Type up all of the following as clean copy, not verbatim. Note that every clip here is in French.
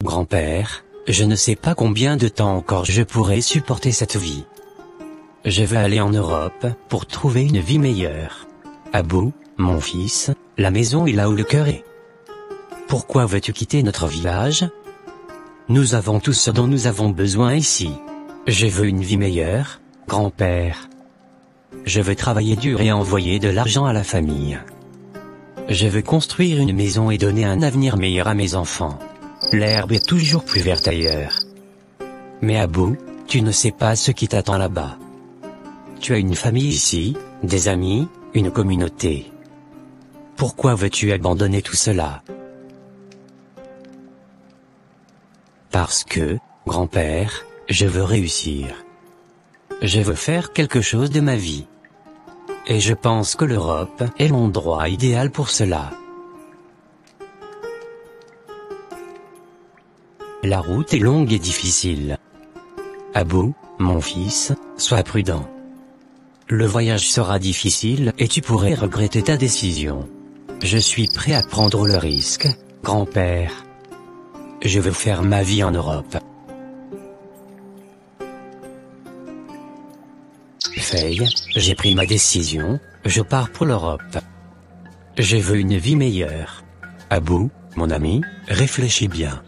Grand-père, je ne sais pas combien de temps encore je pourrai supporter cette vie. Je veux aller en Europe, pour trouver une vie meilleure. Abou, mon fils, la maison est là où le cœur est. Pourquoi veux-tu quitter notre village? Nous avons tout ce dont nous avons besoin ici. Je veux une vie meilleure, grand-père. Je veux travailler dur et envoyer de l'argent à la famille. Je veux construire une maison et donner un avenir meilleur à mes enfants. L'herbe est toujours plus verte ailleurs. Mais Abou, tu ne sais pas ce qui t'attend là-bas. Tu as une famille ici, des amis, une communauté. Pourquoi veux-tu abandonner tout cela? Parce que, grand-père, je veux réussir. Je veux faire quelque chose de ma vie. Et je pense que l'Europe est l'endroit idéal pour cela. La route est longue et difficile. Abou, mon fils, sois prudent. Le voyage sera difficile et tu pourrais regretter ta décision. Je suis prêt à prendre le risque, grand-père. Je veux faire ma vie en Europe. Faye, j'ai pris ma décision, je pars pour l'Europe. Je veux une vie meilleure. Abou, mon ami, réfléchis bien.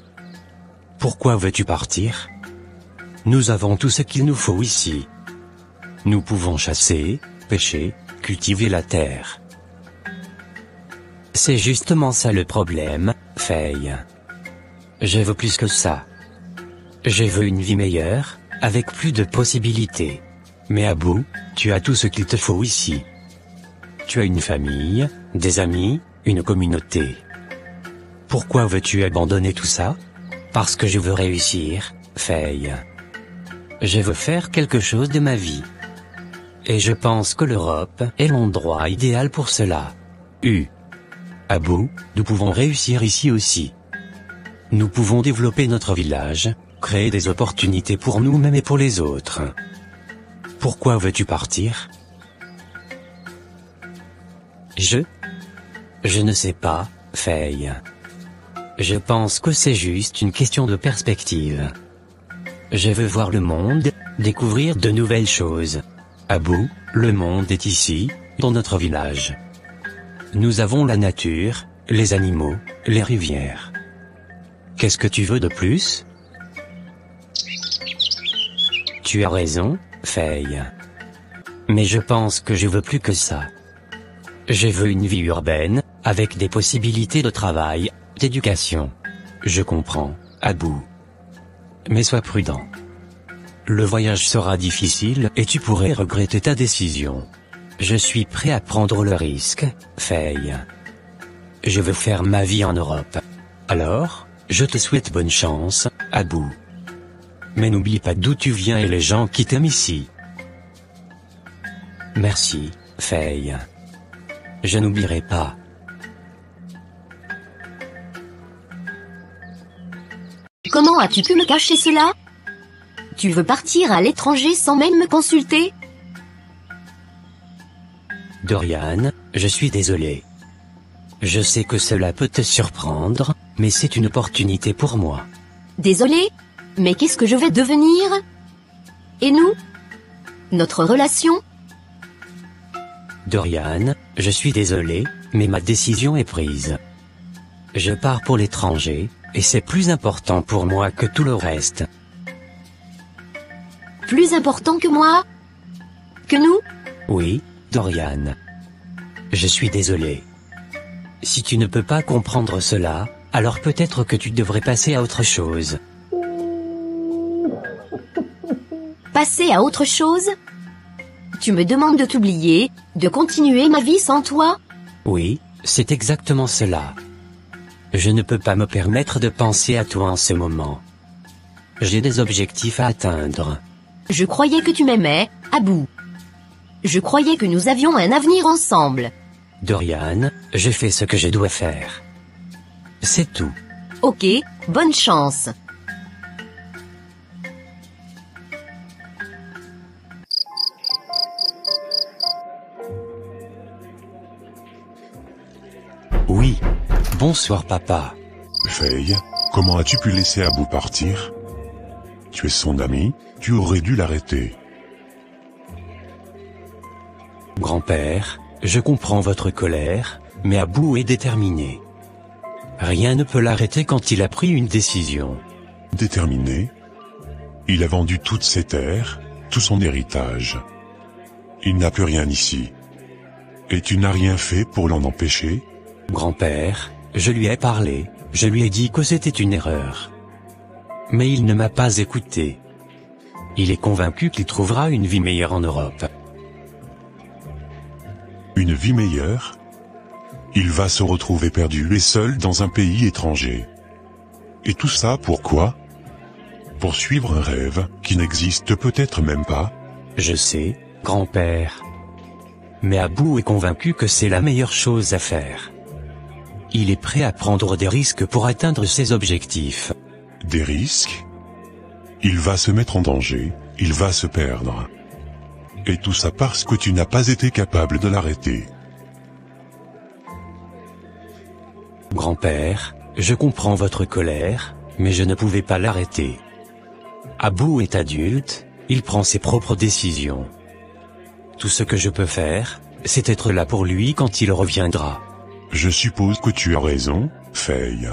Pourquoi veux-tu partir? Nous avons tout ce qu'il nous faut ici. Nous pouvons chasser, pêcher, cultiver la terre. C'est justement ça le problème, Faye. Je veux plus que ça. Je veux une vie meilleure, avec plus de possibilités. Mais Abou, tu as tout ce qu'il te faut ici. Tu as une famille, des amis, une communauté. Pourquoi veux-tu abandonner tout ça? Parce que je veux réussir, Faye. Je veux faire quelque chose de ma vie. Et je pense que l'Europe est l'endroit idéal pour cela. Abou, nous pouvons réussir ici aussi. Nous pouvons développer notre village, créer des opportunités pour nous-mêmes et pour les autres. Pourquoi veux-tu partir? Je ne sais pas, Faye. Je pense que c'est juste une question de perspective. Je veux voir le monde, découvrir de nouvelles choses. Abou, le monde est ici, dans notre village. Nous avons la nature, les animaux, les rivières. Qu'est-ce que tu veux de plus? Tu as raison, Faye. Mais je pense que je veux plus que ça. Je veux une vie urbaine, avec des possibilités de travail, d'éducation. Je comprends, Abou. Mais sois prudent. Le voyage sera difficile et tu pourrais regretter ta décision. Je suis prêt à prendre le risque, Faye. Je veux faire ma vie en Europe. Alors, je te souhaite bonne chance, Abou. Mais n'oublie pas d'où tu viens et les gens qui t'aiment ici. Merci, Faye. Je n'oublierai pas. Comment as-tu pu me cacher cela? Tu veux partir à l'étranger sans même me consulter? Dorian, je suis désolé. Je sais que cela peut te surprendre, mais c'est une opportunité pour moi. Désolé, mais qu'est-ce que je vais devenir? Et nous? Notre relation? Dorian, je suis désolé, mais ma décision est prise. Je pars pour l'étranger, et c'est plus important pour moi que tout le reste. Plus important que moi? Que nous? Oui, Dorian. Je suis désolé. Si tu ne peux pas comprendre cela, alors peut-être que tu devrais passer à autre chose. Passer à autre chose? Tu me demandes de t'oublier, de continuer ma vie sans toi? Oui, c'est exactement cela. Je ne peux pas me permettre de penser à toi en ce moment. J'ai des objectifs à atteindre. Je croyais que tu m'aimais, Abou. Je croyais que nous avions un avenir ensemble. Dorian, je fais ce que je dois faire. C'est tout. Ok, bonne chance. Oui. Bonsoir papa. Faye, Comment as-tu pu laisser Abou partir? Tu es son ami, tu aurais dû l'arrêter. Grand-père, je comprends votre colère, mais Abou est déterminé. Rien ne peut l'arrêter quand il a pris une décision. Déterminé? Il a vendu toutes ses terres, tout son héritage. Il n'a plus rien ici. Et tu n'as rien fait pour l'en empêcher? Grand-père, je lui ai parlé, je lui ai dit que c'était une erreur. Mais il ne m'a pas écouté. Il est convaincu qu'il trouvera une vie meilleure en Europe. Une vie meilleure? Il va se retrouver perdu et seul dans un pays étranger. Et tout ça pourquoi? Pour suivre un rêve qui n'existe peut-être même pas? Je sais, grand-père. Mais Abou est convaincu que c'est la meilleure chose à faire. Il est prêt à prendre des risques pour atteindre ses objectifs. Des risques? Il va se mettre en danger, il va se perdre. Et tout ça parce que tu n'as pas été capable de l'arrêter. Grand-père, je comprends votre colère, mais je ne pouvais pas l'arrêter. Abou est adulte, il prend ses propres décisions. Tout ce que je peux faire, c'est être là pour lui quand il reviendra. Je suppose que tu as raison, Faye.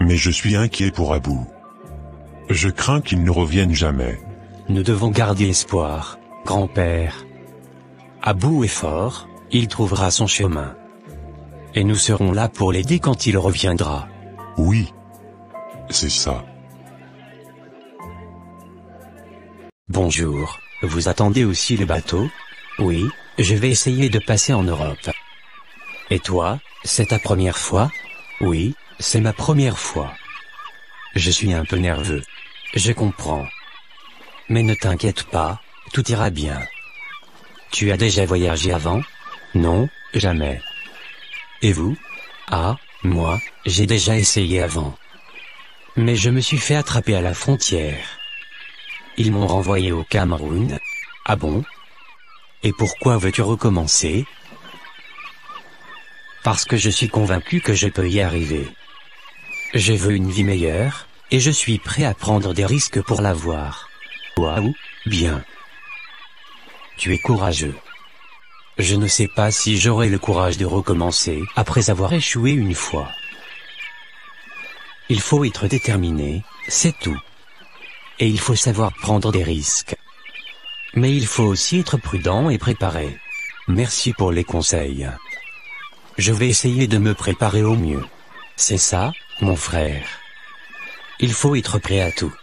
Mais je suis inquiet pour Abou. Je crains qu'il ne revienne jamais. Nous devons garder espoir, grand-père. Abou est fort, il trouvera son chemin. Et nous serons là pour l'aider quand il reviendra. Oui. C'est ça. Bonjour, vous attendez aussi le bateau? Oui, je vais essayer de passer en Europe. Et toi, c'est ta première fois? Oui, c'est ma première fois. Je suis un peu nerveux. Je comprends. Mais ne t'inquiète pas, tout ira bien. Tu as déjà voyagé avant? Non, jamais. Et vous? Ah, moi, j'ai déjà essayé avant. Mais je me suis fait attraper à la frontière. Ils m'ont renvoyé au Cameroun. Ah bon? Et pourquoi veux-tu recommencer? Parce que je suis convaincu que je peux y arriver. Je veux une vie meilleure, et je suis prêt à prendre des risques pour l'avoir. Waouh, bien. Tu es courageux. Je ne sais pas si j'aurai le courage de recommencer après avoir échoué une fois. Il faut être déterminé, c'est tout. Et il faut savoir prendre des risques. Mais il faut aussi être prudent et préparé. Merci pour les conseils. Je vais essayer de me préparer au mieux. C'est ça, mon frère. Il faut être prêt à tout.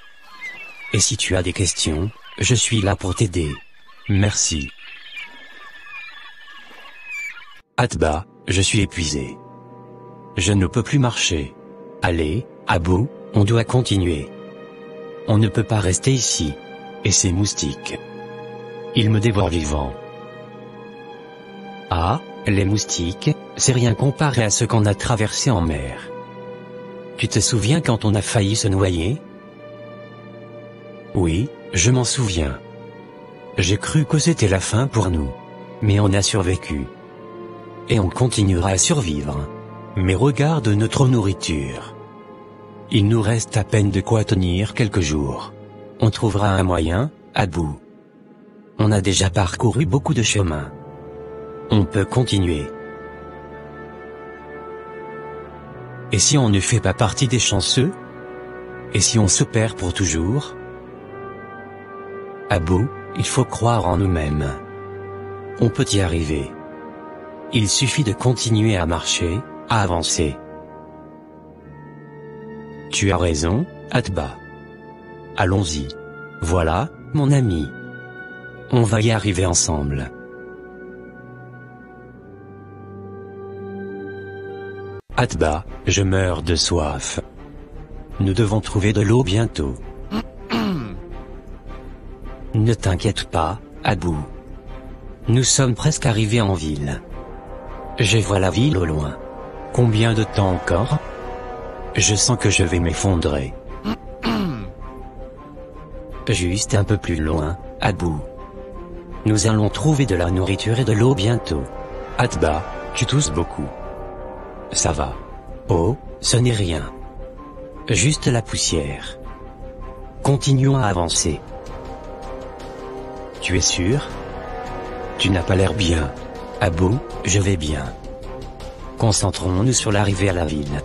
Et si tu as des questions, je suis là pour t'aider. Merci. Atba, je suis épuisé. Je ne peux plus marcher. Allez, Abou, on doit continuer. On ne peut pas rester ici. Et ces moustiques. Ils me dévorent vivant. Ah, les moustiques, c'est rien comparé à ce qu'on a traversé en mer. Tu te souviens quand on a failli se noyer? Oui, je m'en souviens. J'ai cru que c'était la fin pour nous. Mais on a survécu. Et on continuera à survivre. Mais regarde notre nourriture. Il nous reste à peine de quoi tenir quelques jours. On trouvera un moyen, Abou. On a déjà parcouru beaucoup de chemin. On peut continuer. Et si on ne fait pas partie des chanceux? Et si on se perd pour toujours? Abou, il faut croire en nous-mêmes. On peut y arriver. Il suffit de continuer à marcher, à avancer. Tu as raison, Atba. Allons-y. Voilà, mon ami. On va y arriver ensemble. Atba, je meurs de soif. Nous devons trouver de l'eau bientôt. Ne t'inquiète pas, Abou. Nous sommes presque arrivés en ville. Je vois la ville au loin. Combien de temps encore? Je sens que je vais m'effondrer. Juste un peu plus loin, Abou. Nous allons trouver de la nourriture et de l'eau bientôt. Atba, tu tousses beaucoup. Ça va. Oh, ce n'est rien. juste la poussière. Continuons à avancer. Tu es sûr? Tu n'as pas l'air bien. Abou, je vais bien. Concentrons-nous sur l'arrivée à la ville.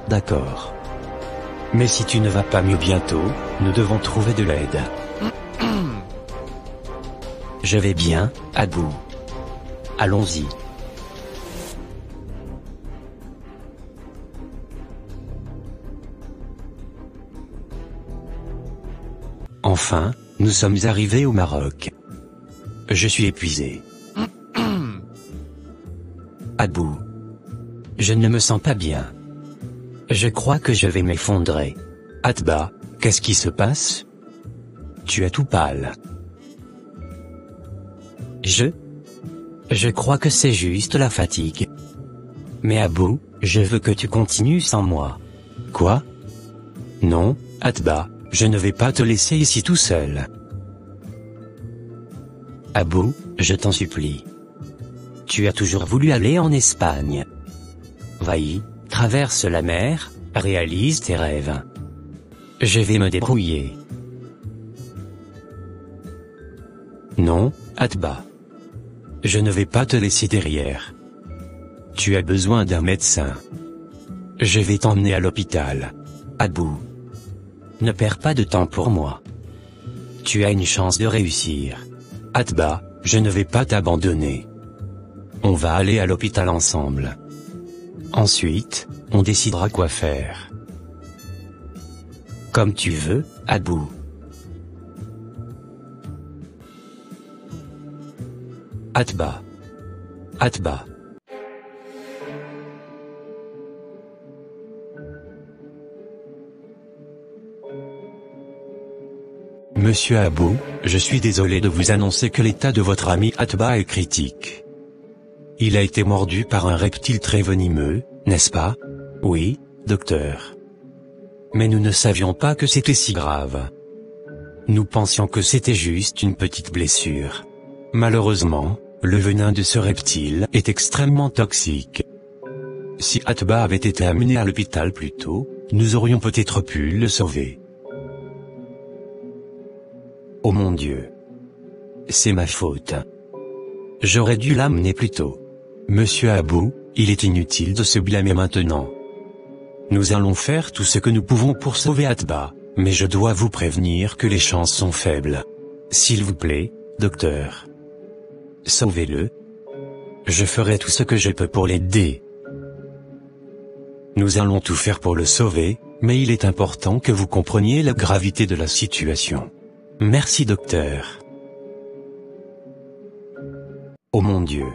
D'accord. Mais si tu ne vas pas mieux bientôt, nous devons trouver de l'aide. Je vais bien, Abou. Allons-y. Enfin, nous sommes arrivés au Maroc. Je suis épuisé. Abou. Je ne me sens pas bien. Je crois que je vais m'effondrer. Atba, qu'est-ce qui se passe? Tu es tout pâle. Je crois que c'est juste la fatigue. Mais Abou, je veux que tu continues sans moi. Quoi? Non, Atba, je ne vais pas te laisser ici tout seul. Abou, je t'en supplie. Tu as toujours voulu aller en Espagne. Va-y, traverse la mer, réalise tes rêves. Je vais me débrouiller. Non, Atba. Je ne vais pas te laisser derrière. Tu as besoin d'un médecin. Je vais t'emmener à l'hôpital. Abou. Ne perds pas de temps pour moi. Tu as une chance de réussir. Atba, je ne vais pas t'abandonner. On va aller à l'hôpital ensemble. Ensuite, on décidera quoi faire. Comme tu veux, Abou. Atba. Atba. Monsieur Abou, je suis désolé de vous annoncer que l'état de votre ami Atba est critique. Il a été mordu par un reptile très venimeux, n'est-ce pas? Oui, docteur. Mais nous ne savions pas que c'était si grave. Nous pensions que c'était juste une petite blessure. Malheureusement, le venin de ce reptile est extrêmement toxique. Si Atba avait été amené à l'hôpital plus tôt, nous aurions peut-être pu le sauver. Oh mon Dieu. C'est ma faute. J'aurais dû l'amener plus tôt. Monsieur Abou, il est inutile de se blâmer maintenant. Nous allons faire tout ce que nous pouvons pour sauver Atba, mais je dois vous prévenir que les chances sont faibles. S'il vous plaît, docteur. Sauvez-le. Je ferai tout ce que je peux pour l'aider. Nous allons tout faire pour le sauver, mais il est important que vous compreniez la gravité de la situation. Merci docteur. Oh mon Dieu.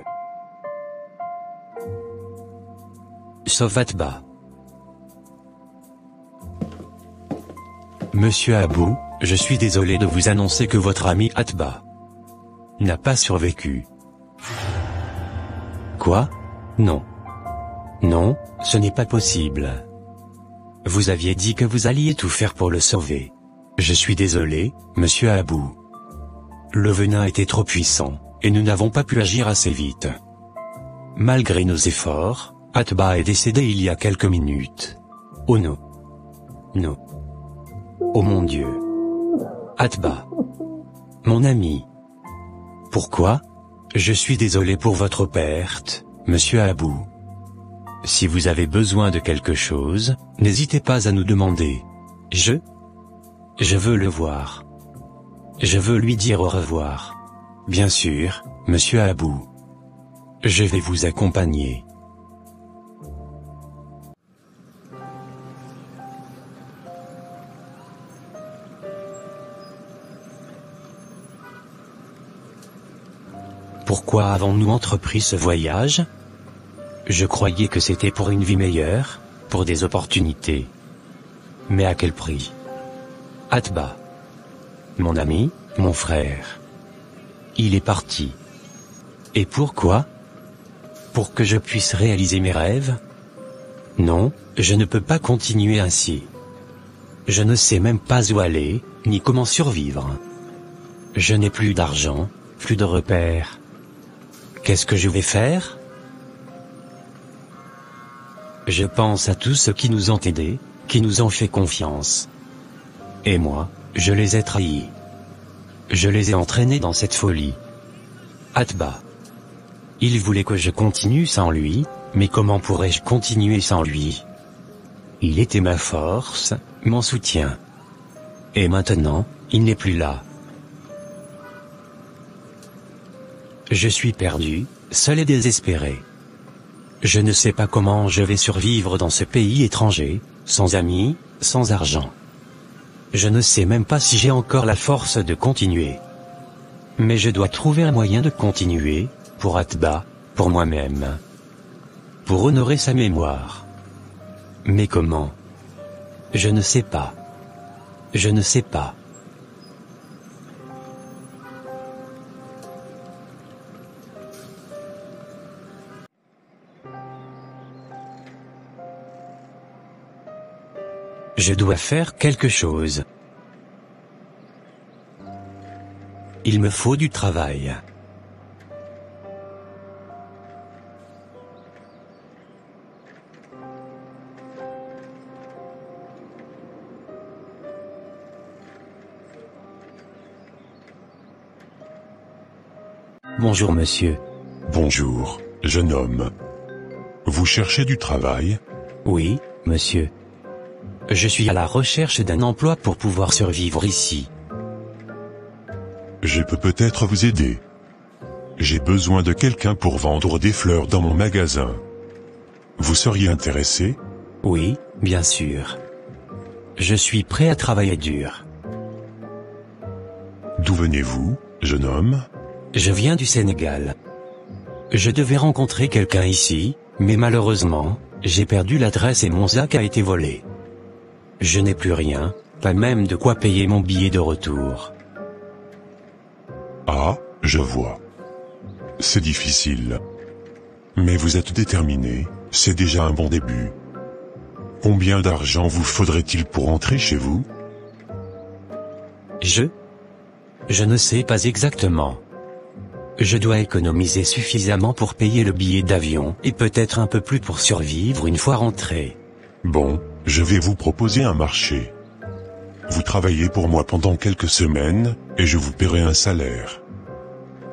Sauve Atba. Monsieur Abou, je suis désolé de vous annoncer que votre ami Atba n'a pas survécu. Quoi? Non. Non, ce n'est pas possible. Vous aviez dit que vous alliez tout faire pour le sauver. Je suis désolé, monsieur Abou. Le venin était trop puissant, et nous n'avons pas pu agir assez vite. Malgré nos efforts, Atba est décédé il y a quelques minutes. Oh non. Non. Oh mon Dieu. Atba. Mon ami. Pourquoi? Je suis désolé pour votre perte, monsieur Abou. Si vous avez besoin de quelque chose, n'hésitez pas à nous demander. Je veux le voir. Je veux lui dire au revoir. Bien sûr, monsieur Abou. Je vais vous accompagner. Pourquoi avons-nous entrepris ce voyage? Je croyais que c'était pour une vie meilleure, pour des opportunités. Mais à quel prix? Atba. Mon ami, mon frère. Il est parti. Et pourquoi? Pour que je puisse réaliser mes rêves? Non, je ne peux pas continuer ainsi. Je ne sais même pas où aller, ni comment survivre. Je n'ai plus d'argent, plus de repères. Qu'est-ce que je vais faire? Je pense à tous ceux qui nous ont aidés, qui nous ont fait confiance. Et moi, je les ai trahis. Je les ai entraînés dans cette folie. Atba. Il voulait que je continue sans lui, mais comment pourrais-je continuer sans lui? Il était ma force, mon soutien. Et maintenant, il n'est plus là. Je suis perdu, seul et désespéré. Je ne sais pas comment je vais survivre dans ce pays étranger, sans amis, sans argent. Je ne sais même pas si j'ai encore la force de continuer. Mais je dois trouver un moyen de continuer, pour Atba, pour moi-même. Pour honorer sa mémoire. Mais comment? Je ne sais pas. Je ne sais pas. Je dois faire quelque chose. Il me faut du travail. Bonjour monsieur. Bonjour, jeune homme. Vous cherchez du travail? Oui, monsieur. Je suis à la recherche d'un emploi pour pouvoir survivre ici. Je peux peut-être vous aider. J'ai besoin de quelqu'un pour vendre des fleurs dans mon magasin. Vous seriez intéressé? Oui, bien sûr. Je suis prêt à travailler dur. D'où venez-vous, jeune homme? Je viens du Sénégal. Je devais rencontrer quelqu'un ici, mais malheureusement, j'ai perdu l'adresse et mon sac a été volé. Je n'ai plus rien, pas même de quoi payer mon billet de retour. Ah, je vois. C'est difficile. Mais vous êtes déterminé, c'est déjà un bon début. Combien d'argent vous faudrait-il pour entrer chez vous? Je ne sais pas exactement. Je dois économiser suffisamment pour payer le billet d'avion et peut-être un peu plus pour survivre une fois rentré. Bon, je vais vous proposer un marché. Vous travaillez pour moi pendant quelques semaines, et je vous paierai un salaire.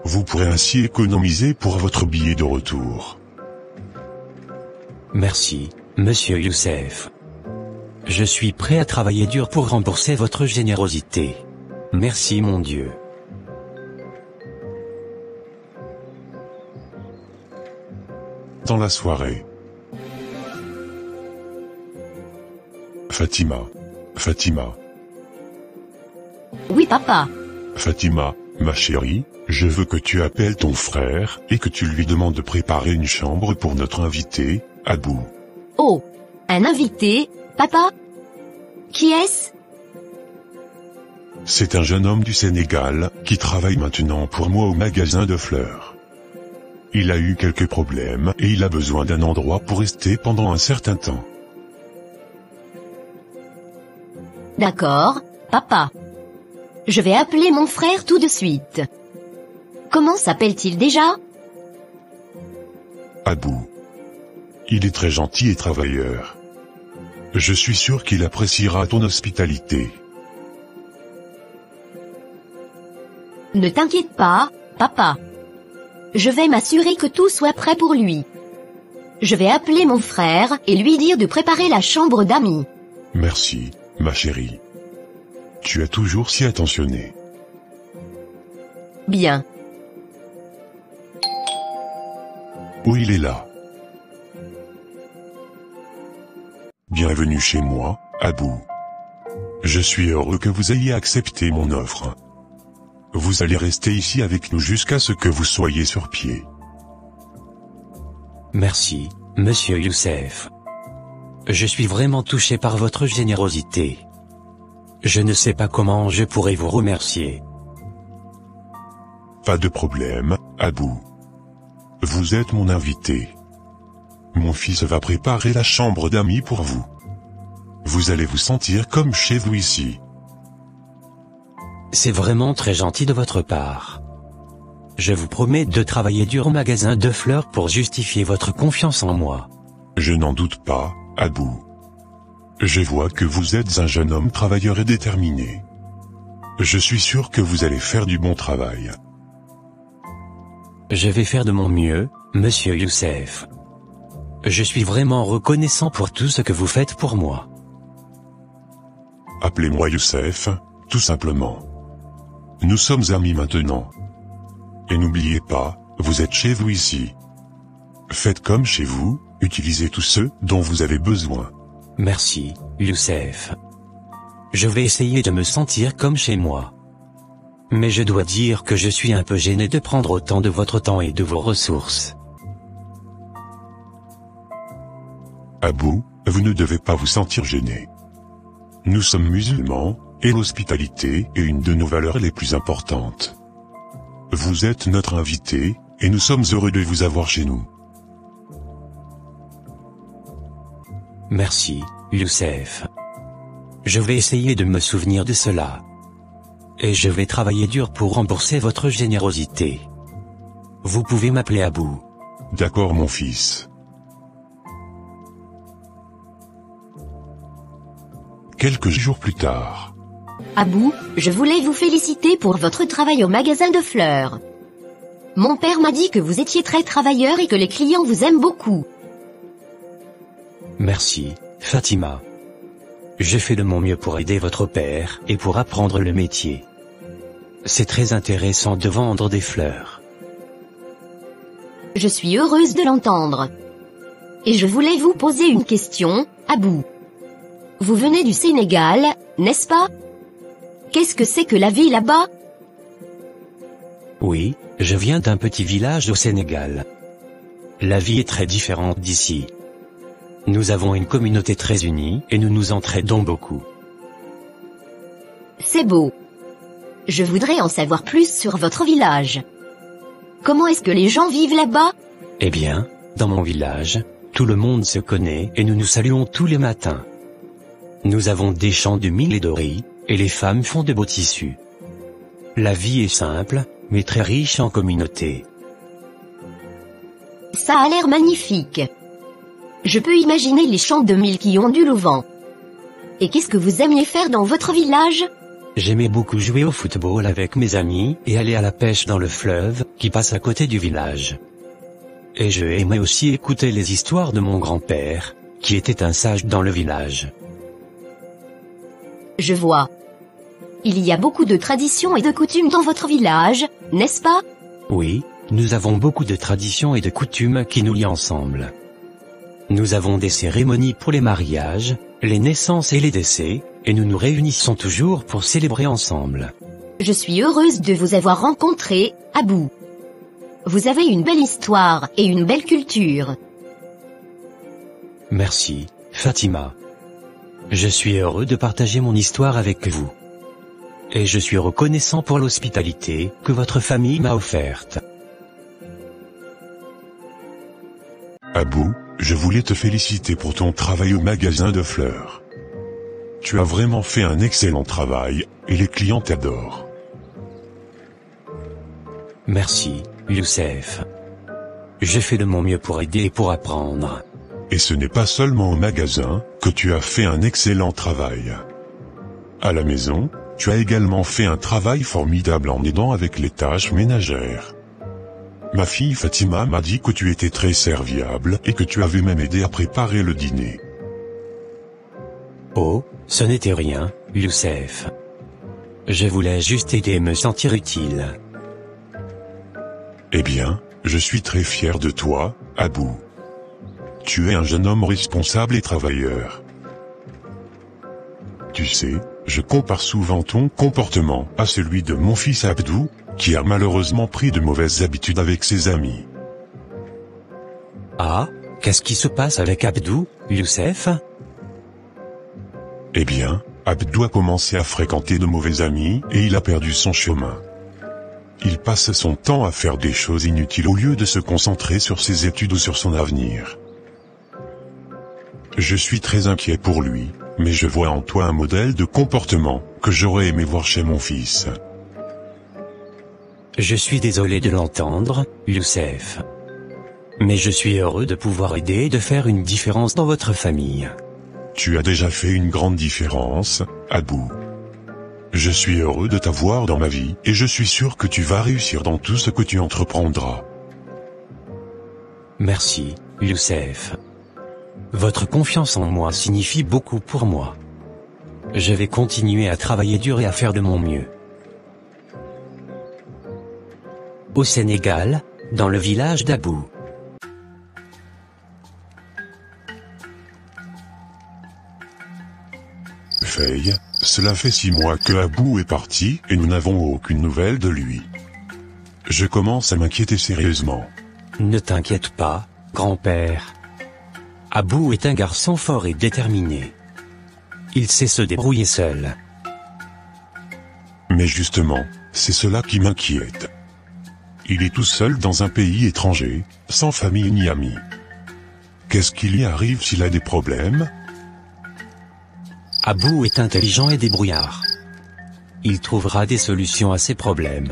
Vous pourrez ainsi économiser pour votre billet de retour. Merci, monsieur Youssef. Je suis prêt à travailler dur pour rembourser votre générosité. Merci mon Dieu. Dans la soirée. Fatima. Oui, papa. Fatima, ma chérie, je veux que tu appelles ton frère et que tu lui demandes de préparer une chambre pour notre invité, Abou. Oh, un invité, papa? Qui est-ce? C'est un jeune homme du Sénégal qui travaille maintenant pour moi au magasin de fleurs. Il a eu quelques problèmes et il a besoin d'un endroit pour rester pendant un certain temps. D'accord, papa. Je vais appeler mon frère tout de suite. Comment s'appelle-t-il déjà? Abou. Il est très gentil et travailleur. Je suis sûr qu'il appréciera ton hospitalité. Ne t'inquiète pas, papa. Je vais m'assurer que tout soit prêt pour lui. Je vais appeler mon frère et lui dire de préparer la chambre d'amis. Merci, ma chérie. Tu es toujours si attentionnée. Bien. Oh, il est là. Bienvenue chez moi, Abou. Je suis heureux que vous ayez accepté mon offre. Vous allez rester ici avec nous jusqu'à ce que vous soyez sur pied. Merci, monsieur Youssef. Je suis vraiment touché par votre générosité. Je ne sais pas comment je pourrais vous remercier. Pas de problème, Abou. Vous êtes mon invité. Mon fils va préparer la chambre d'amis pour vous. Vous allez vous sentir comme chez vous ici. C'est vraiment très gentil de votre part. Je vous promets de travailler dur au magasin de fleurs pour justifier votre confiance en moi. Je n'en doute pas, Abou. Je vois que vous êtes un jeune homme travailleur et déterminé. Je suis sûr que vous allez faire du bon travail. Je vais faire de mon mieux, monsieur Youssef. Je suis vraiment reconnaissant pour tout ce que vous faites pour moi. Appelez-moi Youssef, tout simplement. Nous sommes amis maintenant. Et n'oubliez pas, vous êtes chez vous ici. Faites comme chez vous, utilisez tout ce dont vous avez besoin. Merci, Youssef. Je vais essayer de me sentir comme chez moi. Mais je dois dire que je suis un peu gêné de prendre autant de votre temps et de vos ressources. Abou, vous ne devez pas vous sentir gêné. Nous sommes musulmans, et l'hospitalité est une de nos valeurs les plus importantes. Vous êtes notre invité, et nous sommes heureux de vous avoir chez nous. Merci, Youssef. Je vais essayer de me souvenir de cela. Et je vais travailler dur pour rembourser votre générosité. Vous pouvez m'appeler Abou. D'accord mon fils. Quelques jours plus tard. Abou, je voulais vous féliciter pour votre travail au magasin de fleurs. Mon père m'a dit que vous étiez très travailleur et que les clients vous aiment beaucoup. Merci, Fatima. J'ai fait de mon mieux pour aider votre père et pour apprendre le métier. C'est très intéressant de vendre des fleurs. Je suis heureuse de l'entendre. Et je voulais vous poser une question, Abou. Vous venez du Sénégal, n'est-ce pas? Qu'est-ce que c'est que la vie là-bas? Oui, je viens d'un petit village au Sénégal. La vie est très différente d'ici. Nous avons une communauté très unie et nous nous entraidons beaucoup. C'est beau. Je voudrais en savoir plus sur votre village. Comment est-ce que les gens vivent là-bas? Eh bien, dans mon village, tout le monde se connaît et nous nous saluons tous les matins. Nous avons des champs de mil et de riz, et les femmes font de beaux tissus. La vie est simple, mais très riche en communauté. Ça a l'air magnifique. Je peux imaginer les champs de mil qui ondulent au vent. Et qu'est-ce que vous aimiez faire dans votre village? J'aimais beaucoup jouer au football avec mes amis et aller à la pêche dans le fleuve, qui passe à côté du village. Et je aimais aussi écouter les histoires de mon grand-père, qui était un sage dans le village. Je vois. Il y a beaucoup de traditions et de coutumes dans votre village, n'est-ce pas? Oui, nous avons beaucoup de traditions et de coutumes qui nous lient ensemble. Nous avons des cérémonies pour les mariages, les naissances et les décès, et nous nous réunissons toujours pour célébrer ensemble. Je suis heureuse de vous avoir rencontré, Abou. Vous avez une belle histoire et une belle culture. Merci, Fatima. Je suis heureux de partager mon histoire avec vous. Et je suis reconnaissant pour l'hospitalité que votre famille m'a offerte. Abou, je voulais te féliciter pour ton travail au magasin de fleurs. Tu as vraiment fait un excellent travail, et les clients t'adorent. Merci, Youssef. J'ai fait de mon mieux pour aider et pour apprendre. Et ce n'est pas seulement au magasin que tu as fait un excellent travail. À la maison, tu as également fait un travail formidable en aidant avec les tâches ménagères. Ma fille Fatima m'a dit que tu étais très serviable et que tu avais même aidé à préparer le dîner. Oh, ce n'était rien, Youssef. Je voulais juste aider et me sentir utile. Eh bien, je suis très fier de toi, Abou. Tu es un jeune homme responsable et travailleur. Tu sais, je compare souvent ton comportement à celui de mon fils Abdou, qui a malheureusement pris de mauvaises habitudes avec ses amis. Ah, qu'est-ce qui se passe avec Abdou, Youssef? Eh bien, Abdou a commencé à fréquenter de mauvais amis et il a perdu son chemin. Il passe son temps à faire des choses inutiles au lieu de se concentrer sur ses études ou sur son avenir. Je suis très inquiet pour lui, mais je vois en toi un modèle de comportement que j'aurais aimé voir chez mon fils. Je suis désolé de l'entendre, Youssef. Mais je suis heureux de pouvoir aider et de faire une différence dans votre famille. Tu as déjà fait une grande différence, Abou. Je suis heureux de t'avoir dans ma vie, et je suis sûr que tu vas réussir dans tout ce que tu entreprendras. Merci, Youssef. Votre confiance en moi signifie beaucoup pour moi. Je vais continuer à travailler dur et à faire de mon mieux. Au Sénégal, dans le village d'Abou. Faye, cela fait 6 mois que Abou est parti et nous n'avons aucune nouvelle de lui. Je commence à m'inquiéter sérieusement. Ne t'inquiète pas, grand-père. Abou est un garçon fort et déterminé. Il sait se débrouiller seul. Mais justement, c'est cela qui m'inquiète. Il est tout seul dans un pays étranger, sans famille ni amis. Qu'est-ce qui lui arrive s'il a des problèmes ? Abou est intelligent et débrouillard. Il trouvera des solutions à ses problèmes.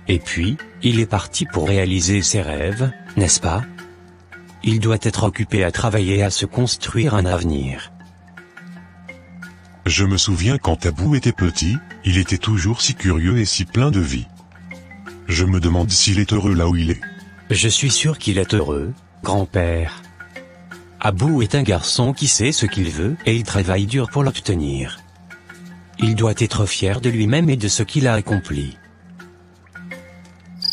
Et puis, il est parti pour réaliser ses rêves, n'est-ce pas ? Il doit être occupé à travailler et à se construire un avenir. Je me souviens quand Abou était petit, il était toujours si curieux et si plein de vie. Je me demande s'il est heureux là où il est. Je suis sûr qu'il est heureux, grand-père. Abou est un garçon qui sait ce qu'il veut et il travaille dur pour l'obtenir. Il doit être fier de lui-même et de ce qu'il a accompli.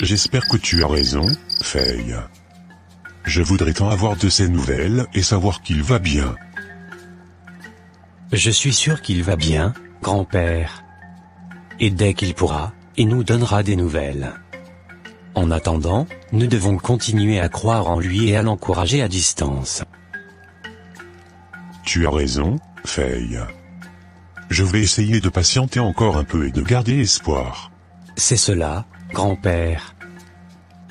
J'espère que tu as raison, Faye. Je voudrais tant avoir de ses nouvelles et savoir qu'il va bien. Je suis sûr qu'il va bien, grand-père. Et dès qu'il pourra, il nous donnera des nouvelles. En attendant, nous devons continuer à croire en lui et à l'encourager à distance. Tu as raison, Faye. Je vais essayer de patienter encore un peu et de garder espoir. C'est cela, grand-père.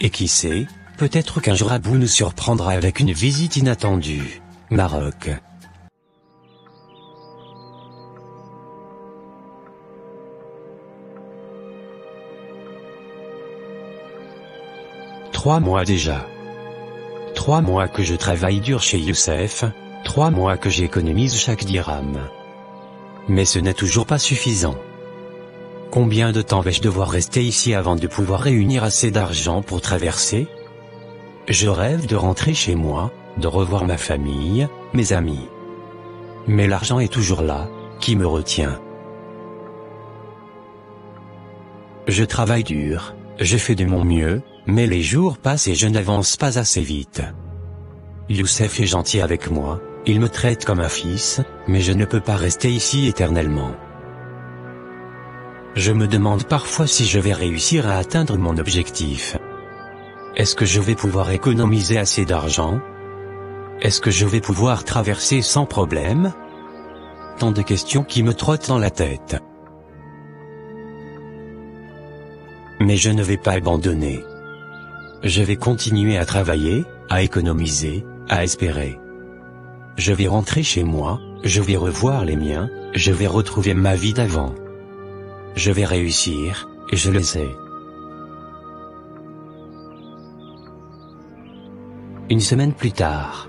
Et qui sait, peut-être qu'un jour Abou nous surprendra avec une visite inattendue. Maroc. « 3 mois déjà. 3 mois que je travaille dur chez Youssef, 3 mois que j'économise chaque dirham. Mais ce n'est toujours pas suffisant. Combien de temps vais-je devoir rester ici avant de pouvoir réunir assez d'argent pour traverser ? Je rêve de rentrer chez moi, de revoir ma famille, mes amis. Mais l'argent est toujours là, qui me retient. Je travaille dur, je fais de mon mieux, mais les jours passent et je n'avance pas assez vite. Youssef est gentil avec moi, il me traite comme un fils, mais je ne peux pas rester ici éternellement. Je me demande parfois si je vais réussir à atteindre mon objectif. Est-ce que je vais pouvoir économiser assez d'argent ? Est-ce que je vais pouvoir traverser sans problème ? Tant de questions qui me trottent dans la tête. Mais je ne vais pas abandonner. Je vais continuer à travailler, à économiser, à espérer. Je vais rentrer chez moi, je vais revoir les miens, je vais retrouver ma vie d'avant. Je vais réussir, et je le sais. Une semaine plus tard.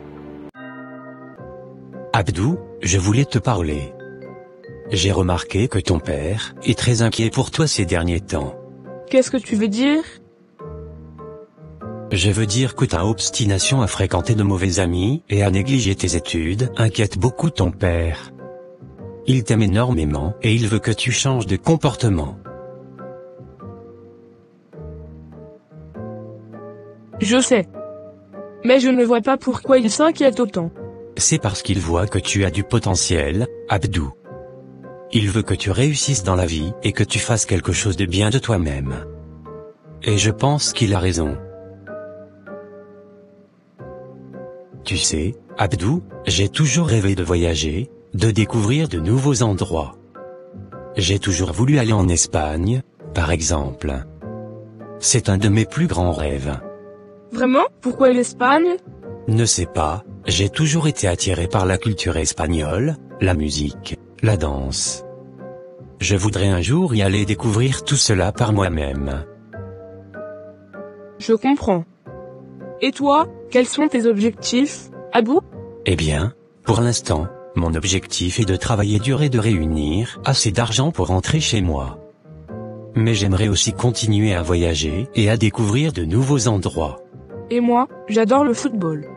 Abdou, je voulais te parler. J'ai remarqué que ton père est très inquiet pour toi ces derniers temps. Qu'est-ce que tu veux dire ? Je veux dire que ta obstination à fréquenter de mauvais amis et à négliger tes études inquiète beaucoup ton père. Il t'aime énormément et il veut que tu changes de comportement. Je sais. Mais je ne vois pas pourquoi il s'inquiète autant. C'est parce qu'il voit que tu as du potentiel, Abdou. Il veut que tu réussisses dans la vie et que tu fasses quelque chose de bien de toi-même. Et je pense qu'il a raison. Tu sais, Abdou, j'ai toujours rêvé de voyager, de découvrir de nouveaux endroits. J'ai toujours voulu aller en Espagne, par exemple. C'est un de mes plus grands rêves. Vraiment ? Pourquoi l'Espagne ? Ne sais pas, j'ai toujours été attiré par la culture espagnole, la musique, la danse. Je voudrais un jour y aller découvrir tout cela par moi-même. Je comprends. Et toi, quels sont tes objectifs, Abou? Eh bien, pour l'instant, mon objectif est de travailler dur et de réunir assez d'argent pour rentrer chez moi. Mais j'aimerais aussi continuer à voyager et à découvrir de nouveaux endroits. Et moi, j'adore le football.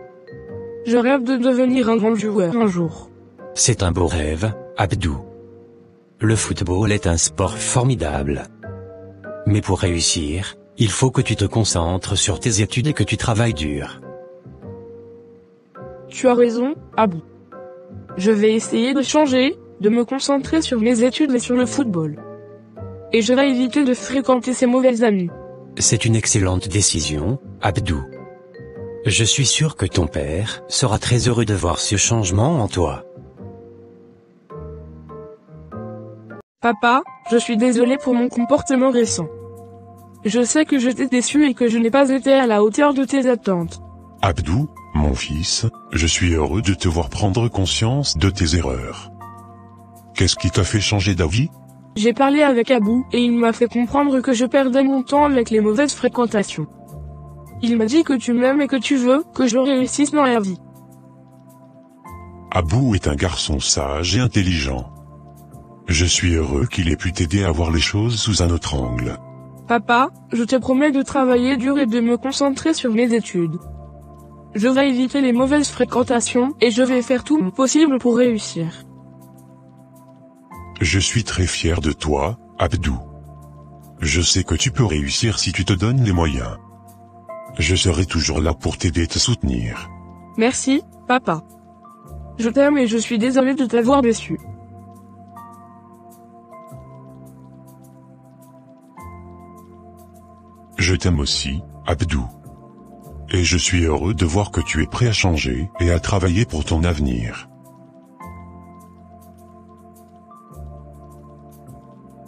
Je rêve de devenir un grand joueur un jour. C'est un beau rêve, Abdou. Le football est un sport formidable. Mais pour réussir, il faut que tu te concentres sur tes études et que tu travailles dur. Tu as raison, Abou. Je vais essayer de changer, de me concentrer sur mes études et sur le football. Et je vais éviter de fréquenter ces mauvais amis. C'est une excellente décision, Abdou. Je suis sûr que ton père sera très heureux de voir ce changement en toi. Papa, je suis désolé pour mon comportement récent. Je sais que je t'ai déçu et que je n'ai pas été à la hauteur de tes attentes. Abdou, mon fils, je suis heureux de te voir prendre conscience de tes erreurs. Qu'est-ce qui t'a fait changer d'avis? J'ai parlé avec Abou et il m'a fait comprendre que je perdais mon temps avec les mauvaises fréquentations. Il m'a dit que tu m'aimes et que tu veux que je réussisse dans la vie. Abou est un garçon sage et intelligent. Je suis heureux qu'il ait pu t'aider à voir les choses sous un autre angle. Papa, je te promets de travailler dur et de me concentrer sur mes études. Je vais éviter les mauvaises fréquentations et je vais faire tout mon possible pour réussir. Je suis très fier de toi, Abdou. Je sais que tu peux réussir si tu te donnes les moyens. Je serai toujours là pour t'aider et te soutenir. Merci, papa. Je t'aime et je suis désolé de t'avoir déçu. Je t'aime aussi, Abdou. Et je suis heureux de voir que tu es prêt à changer et à travailler pour ton avenir.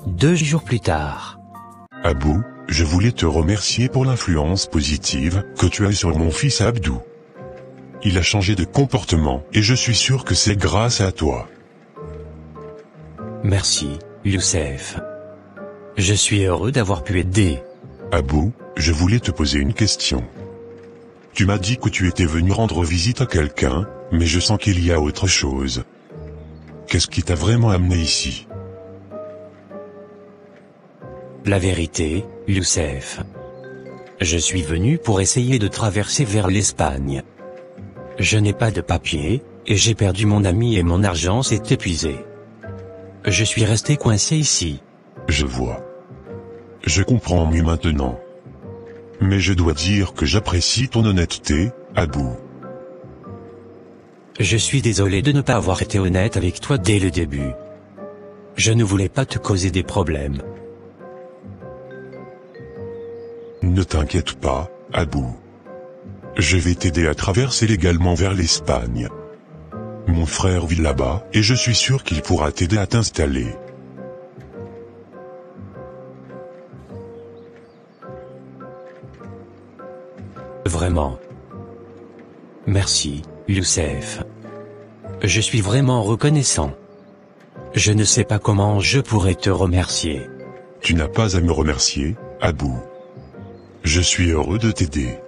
2 jours plus tard. Abou, je voulais te remercier pour l'influence positive que tu as sur mon fils Abdou. Il a changé de comportement et je suis sûr que c'est grâce à toi. Merci, Youssef. Je suis heureux d'avoir pu aider. Abou, je voulais te poser une question. Tu m'as dit que tu étais venu rendre visite à quelqu'un, mais je sens qu'il y a autre chose. Qu'est-ce qui t'a vraiment amené ici? La vérité, Youssef. Je suis venu pour essayer de traverser vers l'Espagne. Je n'ai pas de papier, et j'ai perdu mon ami et mon argent s'est épuisé. Je suis resté coincé ici. Je vois. Je comprends mieux maintenant. Mais je dois dire que j'apprécie ton honnêteté, Abou. Je suis désolé de ne pas avoir été honnête avec toi dès le début. Je ne voulais pas te causer des problèmes. Ne t'inquiète pas, Abou. Je vais t'aider à traverser légalement vers l'Espagne. Mon frère vit là-bas et je suis sûr qu'il pourra t'aider à t'installer. Vraiment. Merci, Youssef. Je suis vraiment reconnaissant. Je ne sais pas comment je pourrais te remercier. Tu n'as pas à me remercier, Abou. Je suis heureux de t'aider.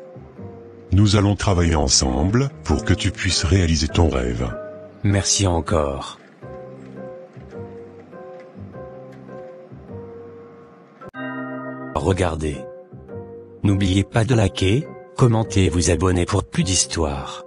Nous allons travailler ensemble pour que tu puisses réaliser ton rêve. Merci encore. Regardez. N'oubliez pas de liker, commenter et vous abonner pour plus d'histoires.